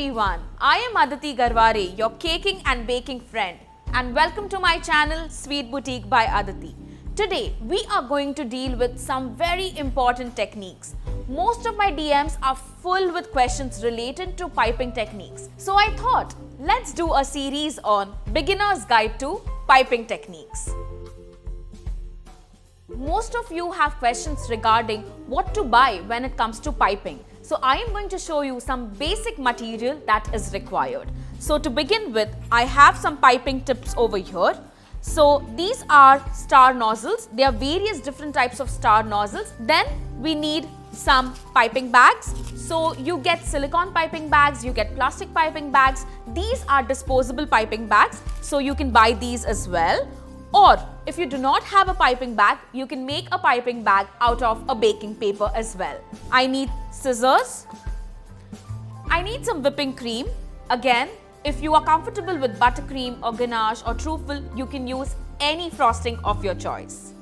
everyone, I am Aditi Garware, your caking and baking friend, and welcome to my channel Sweet Boutique by Aditi. Today we are going to deal with some very important techniques. Most of my DMs are full with questions related to piping techniques. So I thought, let's do a series on Beginner's Guide to Piping Techniques. Most of you have questions regarding what to buy when it comes to piping. So I am going to show you some basic material that is required. So to begin with, I have some piping tips over here. So these are star nozzles. There are various different types of star nozzles. Then we need some piping bags. So you get silicone piping bags, you get plastic piping bags. These are disposable piping bags, so you can buy these as well. Or if you do not have a piping bag, you can make a piping bag out of a baking paper as well. I need scissors. I need some whipping cream. Again, if you are comfortable with buttercream or ganache or truffle, you can use any frosting of your choice.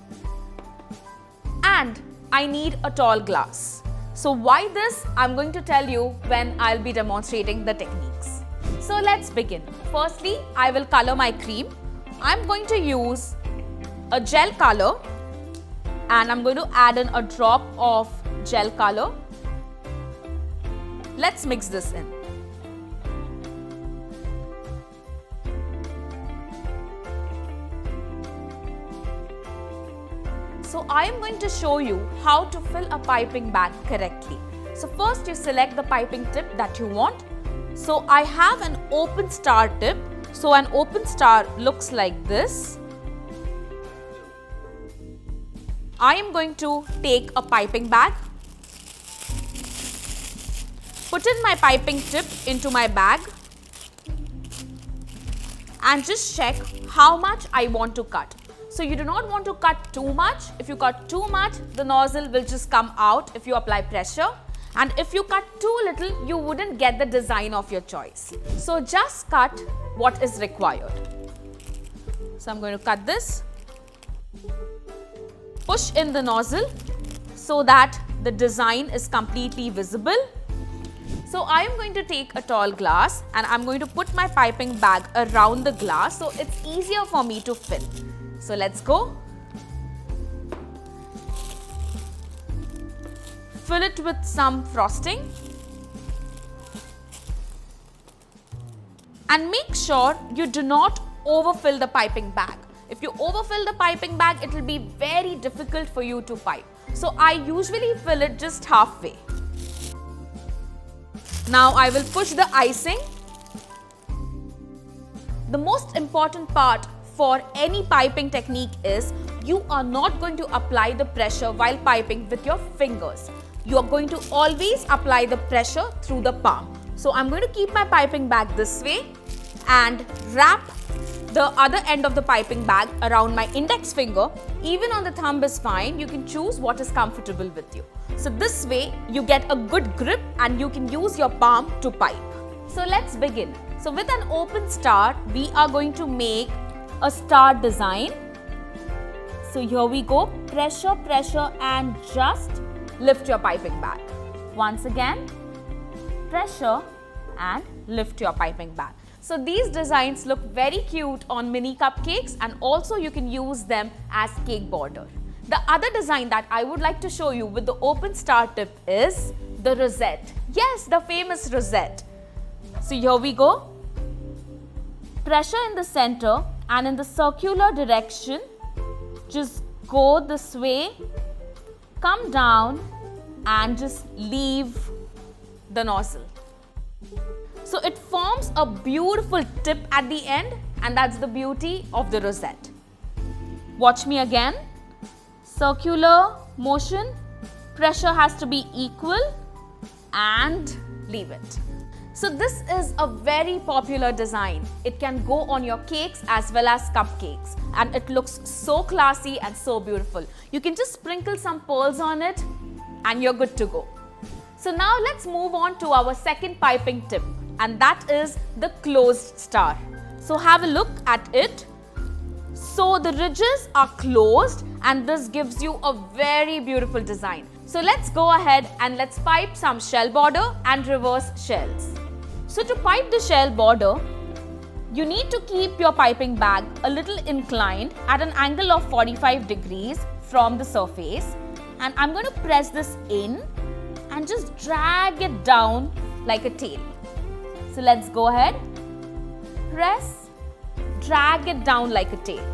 And I need a tall glass. So why this? I'm going to tell you when I'll be demonstrating the techniques. So let's begin. Firstly, I will color my cream. I'm going to use a gel color and I'm going to add in a drop of gel color. Let's mix this in. So I am going to show you how to fill a piping bag correctly. So first you select the piping tip that you want. So I have an open star tip. So an open star looks like this. I am going to take a piping bag, put in my piping tip into my bag and just check how much I want to cut. So you do not want to cut too much. If you cut too much, the nozzle will just come out if you apply pressure. And if you cut too little, you wouldn't get the design of your choice. So just cut what is required. So I'm going to cut this. Push in the nozzle so that the design is completely visible. So I am going to take a tall glass and I'm going to put my piping bag around the glass so it's easier for me to fill. So let's go. Fill it with some frosting and make sure you do not overfill the piping bag. If you overfill the piping bag, it will be very difficult for you to pipe. So I usually fill it just halfway. Now I will push the icing. The most important part for any piping technique is you are not going to apply the pressure while piping with your fingers. You are going to always apply the pressure through the palm. So I'm going to keep my piping bag this way and wrap the other end of the piping bag around my index finger. Even on the thumb is fine. You can choose what is comfortable with you. So this way you get a good grip and you can use your palm to pipe. So let's begin. So with an open star, we are going to make a star design. So here we go. Pressure, pressure and just lift your piping bag. Once again, pressure and lift your piping bag. So these designs look very cute on mini cupcakes and also you can use them as cake border. The other design that I would like to show you with the open star tip is the rosette. Yes, the famous rosette. So here we go. Pressure in the center and in the circular direction, just go this way. Come down and just leave the nozzle. So it forms a beautiful tip at the end and that's the beauty of the rosette. Watch me again. Circular motion, pressure has to be equal and leave it. So this is a very popular design. It can go on your cakes as well as cupcakes and it looks so classy and so beautiful. You can just sprinkle some pearls on it and you're good to go. So now let's move on to our second piping tip and that is the closed star. So have a look at it. So the ridges are closed and this gives you a very beautiful design. So let's go ahead and let's pipe some shell border and reverse shells. So to pipe the shell border, you need to keep your piping bag a little inclined at an angle of 45 degrees from the surface, and I'm going to press this in and just drag it down like a tail. So let's go ahead, press, drag it down like a tail.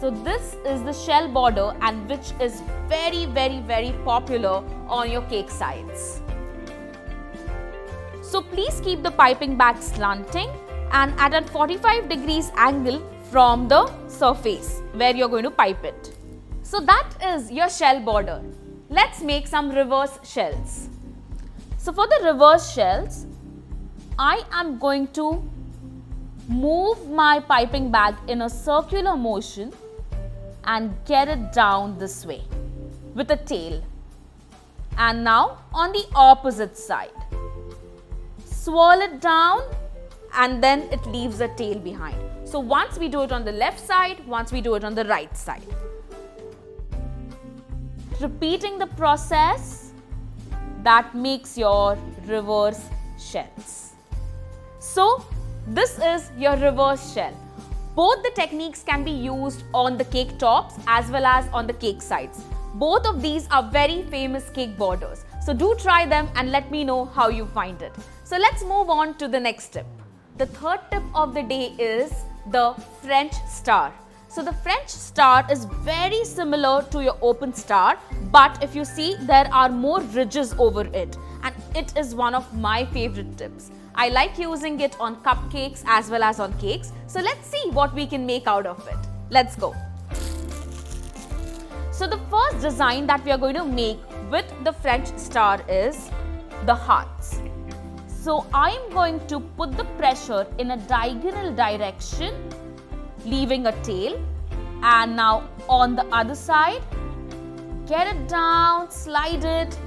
So this is the shell border, and which is very popular on your cake sides. So please keep the piping bag slanting and at a 45 degrees angle from the surface where you're going to pipe it. So that is your shell border. Let's make some reverse shells. So for the reverse shells, I am going to move my piping bag in a circular motion and get it down this way with a tail. And now on the opposite side, swirl it down and then it leaves a tail behind. So once we do it on the left side, once we do it on the right side. Repeating the process that makes your reverse shells. So this is your reverse shell. Both the techniques can be used on the cake tops as well as on the cake sides. Both of these are very famous cake borders. So do try them and let me know how you find it. So let's move on to the next tip. The third tip of the day is the French star. So the French star is very similar to your open star, but if you see, there are more ridges over it, and it is one of my favorite tips. I like using it on cupcakes as well as on cakes. So let's see what we can make out of it. Let's go. So the first design that we are going to make with the French star is the hearts. So I am going to put the pressure in a diagonal direction, leaving a tail, and now on the other side, get it down, slide it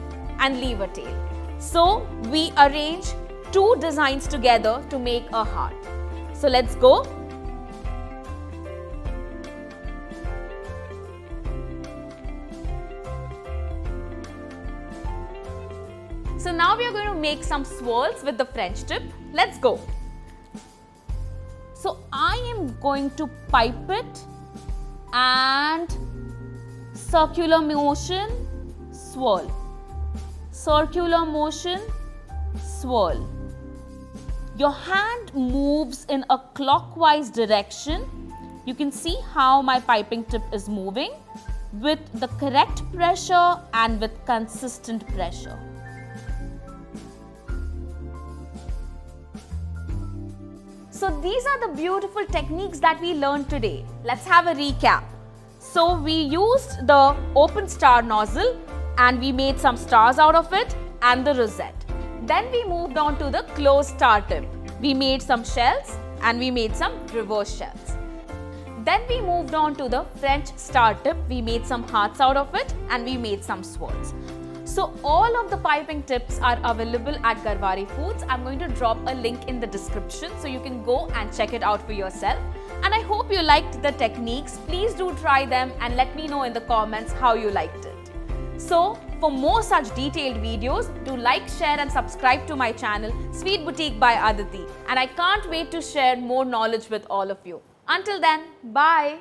and leave a tail. So we arrange two designs together to make a heart. So let's go. So now we are going to make some swirls with the French tip. Let's go. So I am going to pipe it and circular motion, swirl. Circular motion, swirl. Your hand moves in a clockwise direction. You can see how my piping tip is moving with the correct pressure and with consistent pressure. So these are the beautiful techniques that we learned today. Let's have a recap. So we used the open star nozzle and we made some stars out of it and the rosette. Then we moved on to the closed star tip. We made some shells and we made some reverse shells. Then we moved on to the French star tip. We made some hearts out of it and we made some swirls. So all of the piping tips are available at Garhwari Foods. I'm going to drop a link in the description so you can go and check it out for yourself. And I hope you liked the techniques. Please do try them and let me know in the comments how you liked it. So for more such detailed videos, do like, share and subscribe to my channel Sweet Boutique by Aditi. And I can't wait to share more knowledge with all of you. Until then, bye.